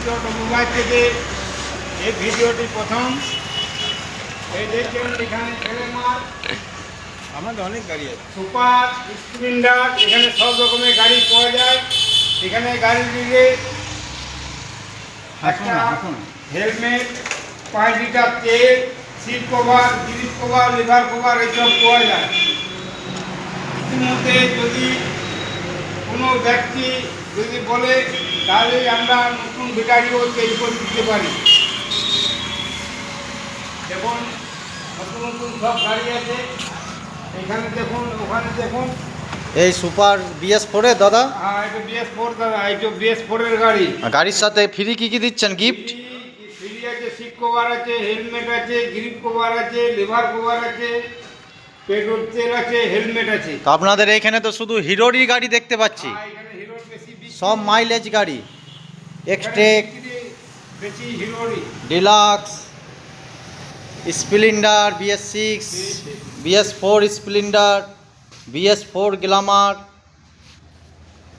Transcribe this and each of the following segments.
রুদ্র automobile থেকে এই ভিডিওটি প্রথম। এই দেখছেন এখানে ট্রেলার, আমাদের অনেক গাড়ি আছে। সুপার স্প্লেন্ডার, এখানে সব রকমের গাড়ি পাওয়া যায়। এখানে গাড়ি দিলে একটা হেলমেট, 5 লিটার তেল, seat cover, grip cover, lever cover এইসব পাওয়া যায়। ইতিমধ্যে যদি কোনো ব্যক্তি যদি বলে তাহলে আমরা নতুন ব্যাটারিও চেঞ্জ করে দিতে পারি। যেমন নতুন নতুন সব গাড়ি আছে, এখানে দেখুন, ওখানে দেখুন। এই সুপার BS4 এর দাদা, হ্যাঁ, এটা BS4 দাদা, এটা BS4 এর গাড়ি। গাড়ির সাথে ফ্রি কি দিচ্ছেন গিফট? ফ্রি আছে, সিট কভার আছে, হেলমেট আছে, গ্রিপ কভার আছে, লিভার কভার আছে, পেট্রোল তেল আছে, হেলমেট আছে। তো আপনাদের এইখানে তো শুধু হিরোরই গাড়ি দেখতে পাচ্ছি, এখানে হিরোর বেশি বিক্রি। সব মাইলেজ গাড়ি, এক্সটেক, বেশি হিরোরই। Deluxe, Splendor, BS6, BS4 Splendor, BS4 Glamour,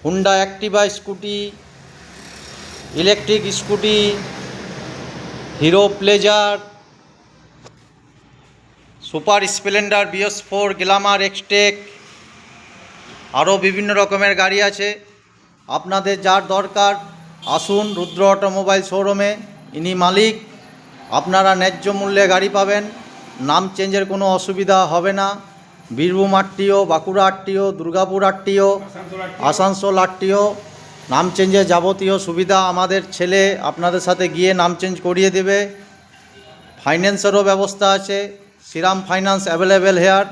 Honda Activa scooty, electric scooty, Hero Pleasure, super Splendor, BS4 Glamour, Xtec, আরও বিভিন্ন রকমের গাড়ি আছে। আপনাদের যার দরকার আসুন রুদ্র অটোমোবাইল শোরুমে, ইনি মালিক। আপনারা ন্যায্য মূল্যে গাড়ি পাবেন, নাম চেঞ্জের কোনো অসুবিধা হবে না। Birbhum RTO, Bankura RTO, Durgapur RTO, Asansol RTO, নাম চেঞ্জের যাবতীয় সুবিধা আমাদের ছেলে আপনাদের সাথে গিয়ে নাম চেঞ্জ করিয়ে দেবে। ফাইন্যান্সেরও ব্যবস্থা আছে, শ্রীরাম ফাইন্যান্স অ্যাভেলেবেল হেয়ার।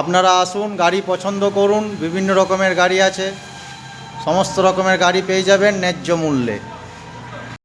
আপনারা আসুন, গাড়ি পছন্দ করুন, বিভিন্ন রকমের গাড়ি আছে, সমস্ত রকমের গাড়ি পেয়ে যাবেন ন্যায্য মূল্যে।